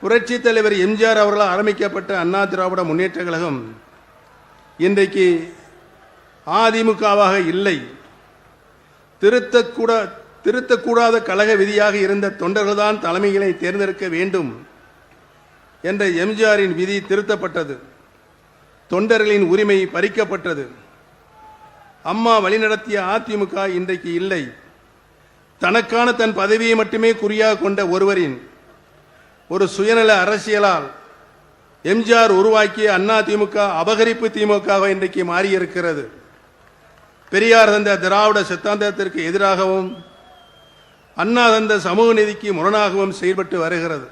புரட்சி தலைவர் எம்ஜிஆர் அவர்களால் ஆரம்பிக்கப்பட்ட அண்ணா திராவிட முன்னேற்ற கழகம் இன்றைக்கு அதிமுகவாக இல்லை. திருத்தக்கூடாத கழக விதியாக இருந்த தொண்டர்கள்தான் தலைமைகளை தேர்ந்தெடுக்க வேண்டும் என்ற எம்ஜிஆரின் விதி திருத்தப்பட்டது. தொண்டர்களின் உரிமை பறிக்கப்பட்டது. அம்மா வழிநடத்திய அதிமுக இன்றைக்கு இல்லை. தனக்கான தன் பதவியை மட்டுமே குறியாக கொண்ட ஒருவரின் ஒரு சுயநல அரசியலால் எம்ஜிஆர் உருவாக்கிய அண்ணா திமுக அபகரிப்பு திமுக இன்றைக்கு மாறியிருக்கிறது. பெரியார் தந்த திராவிட சித்தாந்தத்திற்கு எதிராகவும் அண்ணா தந்த சமூக நீதிக்கு முரணாகவும் செயல்பட்டு வருகிறது.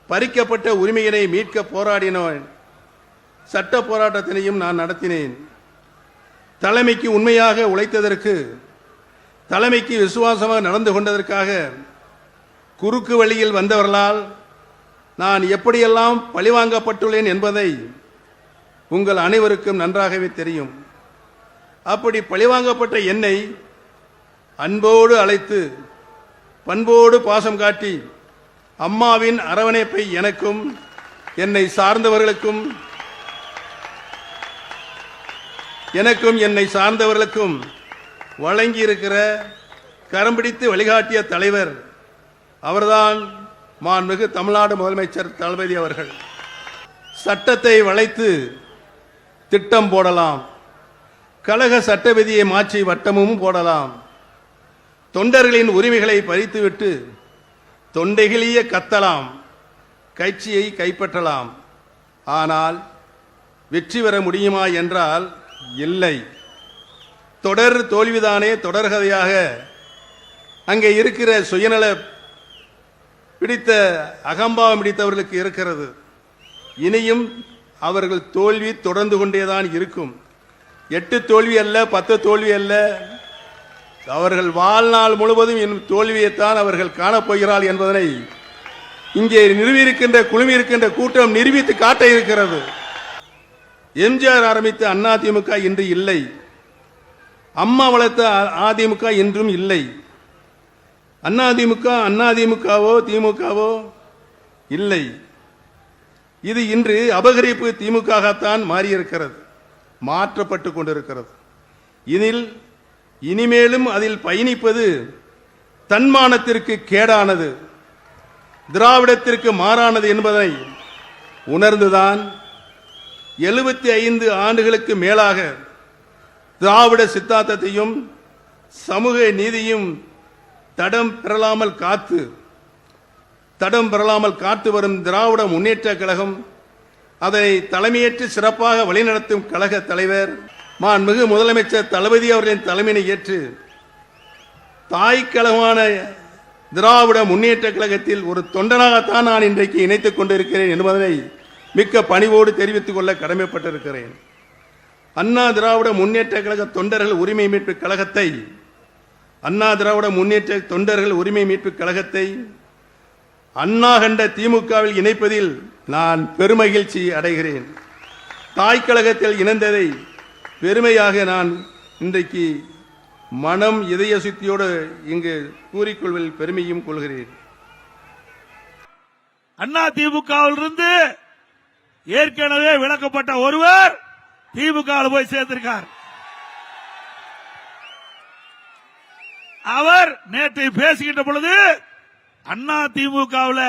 பறிக்கப்பட்ட உரிமையினை மீட்க போராடினேன். சட்ட போராட்டத்தினையும் நான் நடத்தினேன். தலைமைக்கு உண்மையாக உழைத்ததற்கு, தலைமைக்கு விசுவாசமாக நடந்து கொண்டதற்காக குறுக்கு வழியில் வந்தவர்களால் நான் எப்படியெல்லாம் பழிவாங்கப்பட்டுள்ளேன் என்பதை உங்கள் அனைவருக்கும் நன்றாகவே தெரியும். அப்படி பழிவாங்கப்பட்ட என்னை அன்போடு அழைத்து பண்போடு பாசம் காட்டி அம்மாவின் அரவணைப்பை எனக்கும் என்னை சார்ந்தவர்களுக்கும் வழங்கி இருக்கிற கரம்பிடித்து வழிகாட்டிய தலைவர் அவர்தான் மாண்புமிகு தமிழ்நாடு முதலமைச்சர் தளபதி அவர்கள். சட்டத்தை வளைத்து திட்டம் போடலாம், கழக சட்ட விதியை மாற்றி வட்டமும் போடலாம், தொண்டர்களின் உரிமைகளை பறித்துவிட்டு தொண்டைகளிய கத்தலாம், கட்சியை கைப்பற்றலாம். ஆனால் வெற்றி பெற முடியுமா என்றால் இல்லை. தொடர் தோல்விதானே தொடர்கதையாக அங்கே இருக்கிற சுயநல பிடித்த அகம்பாவம் பிடித்தவர்களுக்கு இருக்கிறது. இனியும் அவர்கள் தோல்வி தொடர்ந்து கொண்டேதான் இருக்கும். 8 தோல்வி அல்ல, 10 தோல்வி அல்ல, அவர்கள் வாழ்நாள் முழுவதும் இன்னும் தோல்வியைத்தான் அவர்கள் காணப்போகிறார்கள் என்பதனை இங்கே நிறுவியிருக்கின்ற குழுமியிருக்கின்ற கூட்டம் நிரூபித்து காட்ட இருக்கிறது. எம்ஜிஆர் ஆரம்பித்த அதிமுக இன்று இல்லை. அம்மா வளர்த்த அதிமுக இன்றும் இல்லை. அதிமுகவோ திமுகவோ இல்லை. இது இன்று அபகரிப்பு திமுகத்தான் மாறியிருக்கிறது, மாற்றப்பட்டு கொண்டிருக்கிறது. இனிமேலும் அதில் பயணிப்பது தன்மானத்திற்கு கேடானது, திராவிடத்திற்கு மாறானது என்பதை உணர்ந்துதான் 75 ஆண்டுகளுக்கு மேலாக திராவிட சித்தாந்தத்தையும் சமூக நீதியும் தடம் பெறலாமல் காத்து வரும் திராவிட முன்னேற்ற கழகம், அதனை தலைமையேற்று சிறப்பாக வழிநடத்தும் கழக தலைவர் மாண்புமிகு முதலமைச்சர் தளபதி அவர்களின் தலைமையை ஏற்று தாய் கழகமான திராவிட முன்னேற்ற கழகத்தில் ஒரு தொண்டனாகத்தான் நான் இன்றைக்கு இணைத்துக் கொண்டிருக்கிறேன் என்பதனை மிக்க பணிவோடு தெரிவித்துக் கொள்ள கடமைப்பட்டிருக்கிறேன். அண்ணா திராவிட முன்னேற்ற கழக தொண்டர்கள் உரிமை மீட்பு கழகத்தை அண்ணா கண்ட திமுகவில் இணைப்பதில் நான் பெருமகிழ்ச்சி அடைகிறேன். தாய் கழகத்தில் இணைந்ததை பெருமையாக நான் இன்றைக்கு மனம் இதய சுத்தியோடு இங்கு கூறிக்கொள்வதில் பெருமையும் கொள்கிறேன். அண்ணா திமுகவிலிருந்து ஏற்கனவே விலக்கப்பட்ட ஒருவர் திமுக போய் சேர்த்திருக்கார். அவர் நேற்று பேசுகின்ற பொழுது அண்ணா திமுகவில்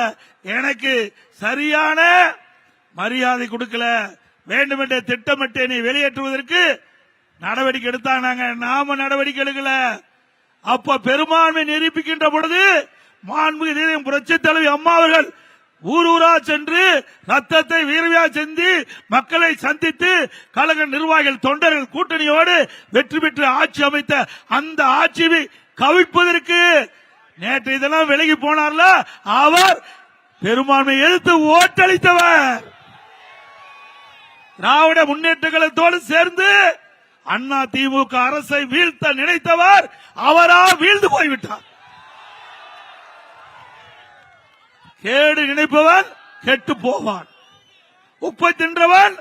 எனக்கு சரியான மரியாதை கொடுக்கல, வேண்டுமென்றே திட்டமிட்டு நீ வெளியேற்றுவதற்கு நடவடிக்கை எடுத்தாங்க, நாம நடவடிக்கை எடுக்கல. அப்ப பெரும்பான்மை நிரூபிக்கின்ற பொழுது மாண்புமிகு புரட்சி தலைவி அம்மா அவர்கள் ஊரூரா சென்று ரத்தத்தை வீரவியா செஞ்சு மக்களை சந்தித்து கழக நிர்வாகிகள் தொண்டர்கள் கூட்டணியோடு வெற்றி பெற்று ஆட்சி அமைத்த அந்த ஆட்சியை கவிழ்ப்பதற்கு நேற்று இதெல்லாம் விலகி போனார்ல, அவர் பெரும்பான்மை எதிர்த்து ஓட்டளித்தவர். திராவிட முன்னேற்ற கழகத்தோடு சேர்ந்து அண்ணா திமுக அரசை வீழ்த்த நினைத்தவர் அவரா வீழ்ந்து போய்விட்டார். கேடு நினைப்பவன் கெட்டு போவான், உப்பை தின்றவன்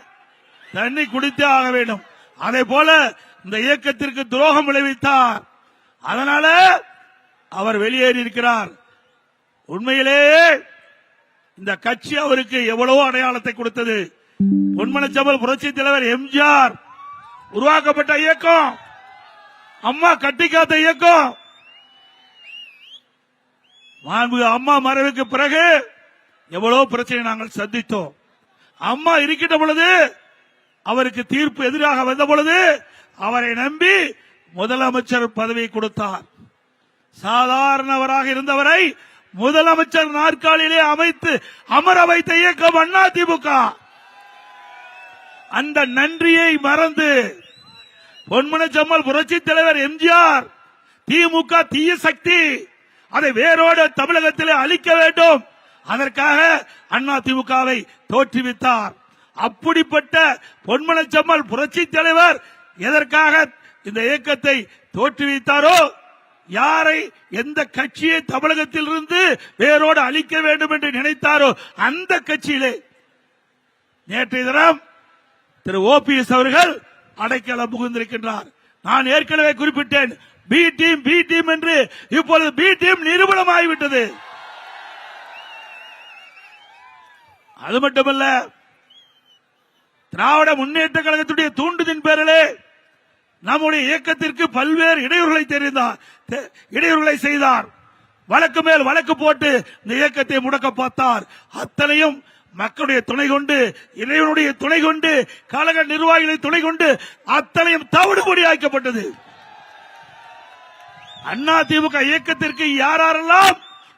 தண்ணி குடித்தே ஆக வேண்டும். அதே போல இந்த இயக்கத்திற்கு துரோகம் விளைவித்தார். அதனால அவர் வெளியேறி இருக்கிறார். உண்மையிலே இந்த கட்சி அவருக்கு எவ்வளவோ அடையாளத்தை கொடுத்தது. பொன்மனச்செம்மல் புரட்சி தலைவர் எம்ஜிஆர் உருவாக்கப்பட்ட இயக்கம், அம்மா கட்டிக்காத்த இயக்கம். அம்மா மறைவுக்கு பிறகு எவ்வளவு பிரச்சனை நாங்கள் சந்தித்தோம். அம்மா இருக்கின்ற பொழுது அவருக்கு தீர்ப்பு எதிராக வந்த பொழுது அவரை நம்பி முதலமைச்சர் பதவி கொடுத்தார். சாதாரணவராக இருந்தவரை முதலமைச்சர் நாற்காலியிலே அமைத்து அமர வைத்த இயக்கம் அதிமுக. அந்த நன்றியை மறந்து பொன்மனச்செம்மல் புரட்சி தலைவர் எம்ஜிஆர் திமுக தீய சக்தி, அதை வேரோடு தமிழகத்திலே அழிக்க வேண்டும், அதற்காக அதிமுகவை தோற்றுவித்தார். அப்படிப்பட்ட பொன்மனச்செம்மல் புரட்சி தலைவர் எதற்காக இந்த இயக்கத்தை தோற்றுவித்தாரோ, யாரை எந்த கட்சியை தமிழகத்தில் இருந்து வேரோடு அழிக்க வேண்டும் என்று நினைத்தாரோ அந்த கட்சியிலே நேற்றைய தினம் திரு ஓபிஎஸ் அவர்கள் அடைக்கலம் புகுந்திருக்கின்றார். நான் ஏற்கனவே குறிப்பிட்டேன், பி டீம் என்று இப்பொழுது பி டீம் நிரூபணமாகிவிட்டது. அது மட்டுமல்ல, திராவிட முன்னேற்ற கழகத்துடைய தூண்டுதின் பேரிலே நம்முடைய இயக்கத்திற்கு பல்வேறு இடையூறுகளை செய்தார். வழக்கு மேல் வழக்கு போட்டு இந்த இயக்கத்தை முடக்க பார்த்தார். அத்தனையும் மக்களுடைய துணை கொண்டு, இறைவனுடைய துணை கொண்டு, கழக நிர்வாகிகளின் துணை கொண்டு அத்தனையும் தவிடுபடி ஆக்கப்பட்டது. அதிமுக இயக்கத்திற்கு யாரெல்லாம்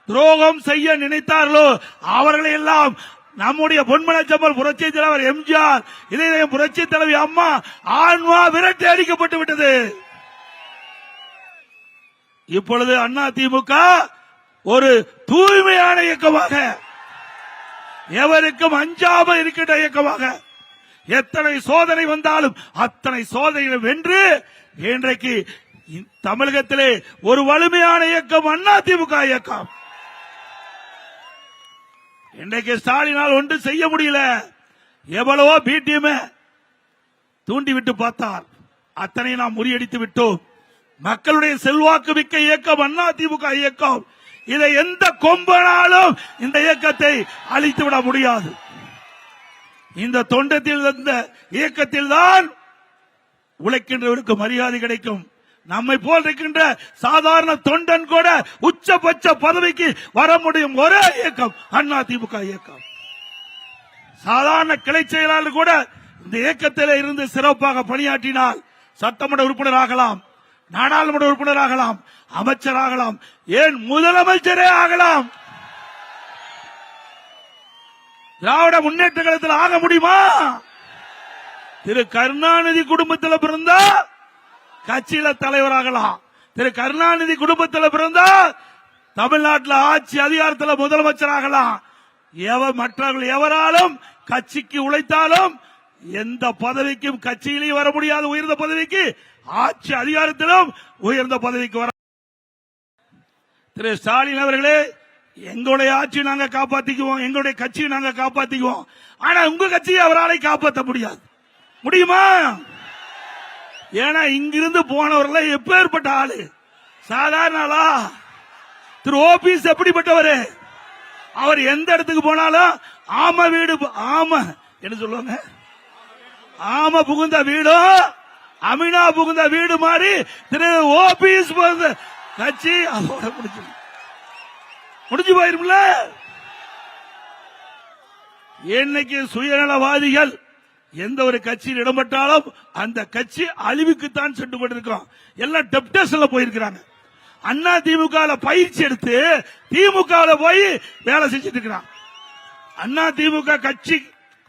துரோகம் செய்ய நினைத்தார்களோ அவர்களை எல்லாம் நம்முடைய பொன்மனச்செம்மல் புரட்சி தலைவர் எம்ஜிஆர், இதய புரட்சி தலைவி அம்மா ஆன்மா விரட்டி அடிக்கப்பட்டு விட்டது. இப்பொழுது அதிமுக ஒரு தூய்மையான இயக்கமாக, எவருக்கும் அஞ்சாம இருக்கின்ற இயக்கமாக, எத்தனை சோதனை வந்தாலும் அத்தனை சோதனைகளை வென்று இன்றைக்கு தமிழகத்திலே ஒரு வலிமையான இயக்கம் அதிமுக இயக்கம். இன்றைக்கு ஸ்டாலினால் ஒன்று செய்ய முடியல, எவ்வளவோ பிடிஎம் தூண்டிவிட்டு பார்த்தார், அத்தனை நாம் முறியடித்து விட்டோம். மக்களுடைய செல்வாக்கு மிக்க இயக்கம் அதிமுக இயக்கம். இதை எந்த கொம்பனாலும் இந்த இயக்கத்தை அழித்து விட முடியாது. இந்த தொண்டத்தில் இந்த இயக்கத்தில் தான் உழைக்கின்றவருக்கு மரியாதை கிடைக்கும். நம்மை போல் இருக்கின்ற சாதாரண தொண்டன் கூட உச்சபட்ச பதவிக்கு வர முடியும் ஒரே இயக்கம் அதிமுக இயக்கம். சாதாரண கிளை செயலாளர் கூட இந்த இயக்கத்தில் இருந்து சிறப்பாக பணியாற்றினால் சட்டமன்ற உறுப்பினர் ஆகலாம், நாடாளுமன்ற உறுப்பினர் ஆகலாம், அமைச்சர் ஆகலாம், ஏன் முதலமைச்சரே ஆகலாம். திராவிட முன்னேற்ற கழகத்தில் ஆக முடியுமா? திரு கருணாநிதி குடும்பத்தில் பிறந்தா கட்சியில தலைவராகலாம். திரு கருணாநிதி குடும்பத்தில் பிறந்தா தமிழ்நாட்டில் ஆட்சி அதிகாரத்தில் முதலமைச்சர் ஆகலாம். மற்றவர்கள் எவராலும் கட்சிக்கு உழைத்தாலும் எந்த பதவிக்கும் கட்சியிலையும் வர முடியாத உயர்ந்த பதவிக்கு ஆட்சி அதிகாரத்திலும் உயர்ந்த பதவிக்கு வர. திரு ஸ்டாலின் அவர்களே, எங்களுடைய ஆட்சி நாங்க காப்பாத்திக்குவோம், எங்களுடைய கட்சியை நாங்க காப்பாத்திக்குவோம். ஆனா உங்க கட்சியை அவரால் காப்பாற்ற முடியாது. முடியுமா? ஏன்னா இங்கிருந்து போனவர்கள் எப்பேற்பட்ட ஆளு, சாதாரண ஆளா? திரு ஓபிஎஸ் எப்படிப்பட்டவர்? அவர் எந்த இடத்துக்கு போனாலும் ஆம வீடு, ஆம என்ன சொல்லுவாங்க, ஆம புகுந்த வீடும் அமினா புகுந்த வீடு மாதிரி திரு ஓபிஎஸ் கட்சி அதோட முடிஞ்சு போயிரும்ல. இன்னைக்கு சுயநலவாதிகள் எந்த ஒரு கட்சியில் இடம்பெற்றாலும் அந்த கட்சி அழிவுக்குத்தான் சென்று கொண்டிருக்கிறோம். எல்லாம் டெப்டேஷன்ல போயிருக்கிறாங்க. அண்ணா திமுக பயிற்சி எடுத்து திமுக போய் வேலை செஞ்சுட்டு இருக்கிறான். அண்ணா திமுக கட்சி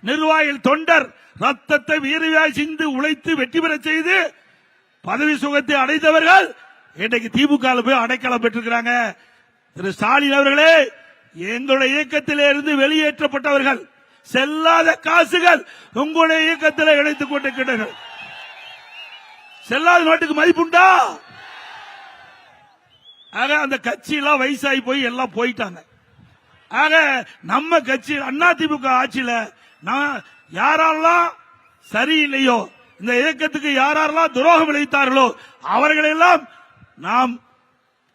நிர்வாகிகள் தொண்டர் ரத்தத்தை வீரவாய் சிந்து உழைத்து வெற்றி பெற செய்து பதவி சுகத்தை அடைந்தவர்கள் இன்றைக்கு திமுக போய் அடைக்கலம் பெற்றிருக்கிறாங்க. திரு ஸ்டாலின் அவர்களே, எங்களுடைய இயக்கத்திலே இருந்து வெளியேற்றப்பட்டவர்கள் செல்லாத காசுகள் உங்களுடைய இயக்கத்தில் இணைத்துக் கொண்டிருக்கிறார்கள். செல்லாத நாட்டுக்கு மதிப்புண்டா? ஆக அந்த கட்சியெல்லாம் வயசாகி போய் எல்லாம் போயிட்டாங்க. ஆக நம்ம கட்சி அதிமுக ஆட்சியில யாரெல்லாம் சரியில்லையோ, இந்த இயக்கத்துக்கு யாரெல்லாம் துரோகம் விளைத்தார்களோ அவர்களெல்லாம் நாம்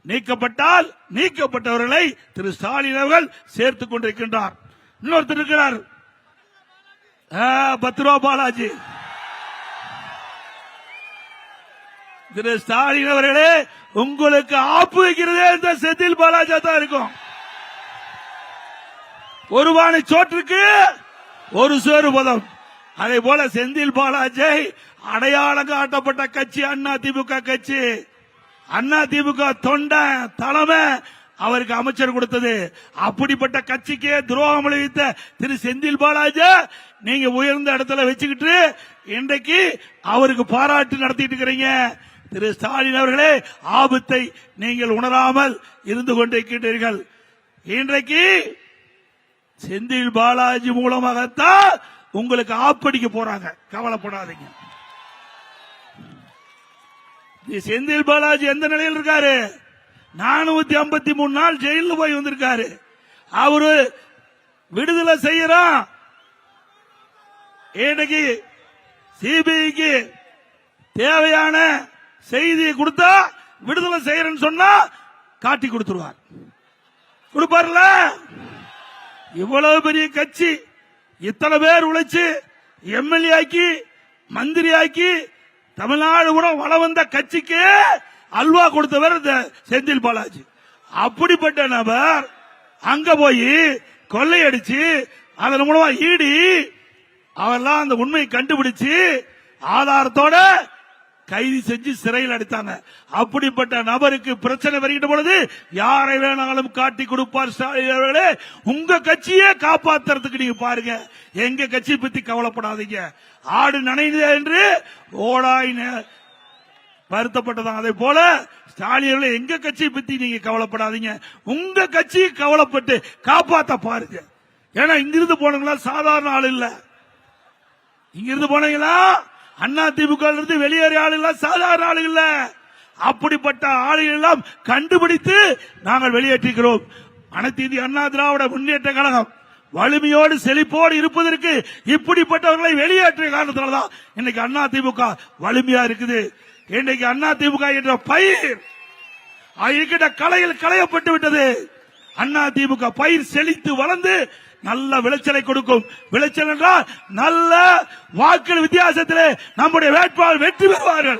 நீக்கப்பட்டால் நீக்கப்பட்டவர்களை திரு ஸ்டாலின் அவர்கள் சேர்த்துக் கொண்டிருக்கின்றார். இன்னொருத்தர் இருக்கிறார், 10 ரூபா பாலாஜி. திரு ஸ்டாலின் அவர்களே, உங்களுக்கு ஆப்பு வைக்கிறதே இந்த செந்தில் பாலாஜி தான் இருக்கும். ஒரு வாணி சோற்றுக்கு ஒரு சேரு பதம். அதே போல செந்தில் பாலாஜி அடையாளம் காட்டப்பட்ட கட்சி அண்ணா திமுக கட்சி. அண்ணா திமுக தொண்டை தலைமை அவருக்கு அமைச்சர் கொடுத்தது. அப்படிப்பட்ட கட்சிக்கே துரோகம் விளைவித்த திரு செந்தில் பாலாஜி நீங்க உயர்ந்த இடத்துல வச்சுக்கிட்டு இன்றைக்கு அவருக்கு பாராட்டு நடத்திட்டு இருக்கிறீங்க. திரு ஸ்டாலின் அவர்களே, ஆபத்தை நீங்கள் உணராமல் இருந்து கொண்டிருக்கிறீர்கள். இன்றைக்கு செந்தில் பாலாஜி மூலமாகத்தான் உங்களுக்கு ஆப்படிக்க போறாங்க. கவலைப்படாதீங்க. செந்தில் பாலாஜி எந்த நிலையில் இருக்காரு? 453 நாள் ஜெயிலில் போய் வந்திருக்காரு. அவரு விடுதலை செய்யறான். இன்னைக்கு சிபிஐக்கு தேவையான செய்தியை கொடுத்தா விடுதலை செய்யறேன்னு சொன்னா காட்டி கொடுத்துருவார். கொடுப்பார்ல. இவ்வளவு பெரிய கட்சி, இத்தனை பேர் உழைச்சு எம்எல்ஏ ஆக்கி மந்திரி ஆக்கி தமிழ்நாடு கூட வள வந்த கட்சிக்கு அல்வா கொடுத்தவர் இந்த செந்தில் பாலாஜி. அப்படிப்பட்ட நபர் அங்க போய் கொள்ளையடிச்சு அதன் மூலமா ஈடி அவெல்லாம் அந்த உண்மையை கண்டுபிடிச்சு ஆதாரத்தோட கைது செஞ்சு சிறையில் அடைத்தாங்க. அப்படிப்பட்ட நபருக்கு பிரச்சனை வருகின்ற பொழுது யாரை வேணாலும் காட்டி கொடுப்பார் ஸ்டாலின் அவர்களே. உங்க கட்சியே காப்பாத்துறதுக்கு நீங்க பாருங்க. எங்க கட்சியை பத்தி கவலைப்படாதீங்க. ஆடு நனைது என்று ஓடாய் வருத்தப்பட்டதான். அதே போல ஸ்டாலின் எங்க கட்சியை பத்தி நீங்க கவலைப்படாதீங்க. உங்க கட்சியை கவலைப்பட்டு காப்பாத்த பாருங்க. ஏன்னா இங்கிருந்து போனீங்களா சாதாரண ஆள் இல்ல. இங்கிருந்து போனீங்களா அண்ணா திமுக இருந்து வெளியேறிய ஆளுகள் சாதாரண ஆளுகள் இல்ல. அப்படிப்பட்ட ஆளுகள் எல்லாம் கண்டுபிடித்து நாங்கள் வெளியேற்றுகிறோம். அனைத்து இந்திய அண்ணா திராவிட முன்னேற்ற கழகம் வலிமையோடு செழிப்போடு இருப்பதற்கு இப்படிப்பட்டவர்களை வெளியேற்றிய காரணத்தினால்தான் இன்னைக்கு அண்ணா திமுக வலிமையா இருக்குது. இன்னைக்கு அண்ணா திமுக என்ற பயிர் இருக்கின்ற கலையில் களையப்பட்டு விட்டது. அண்ணா திமுக பயிர் செழித்து வளர்ந்து நல்ல விளைச்சலை கொடுக்கும். விளைச்சல் என்றால் நல்ல வாக்கு வித்தியாசத்திலே நம்முடைய வேட்பாளர் வெற்றி பெறுவார்கள்.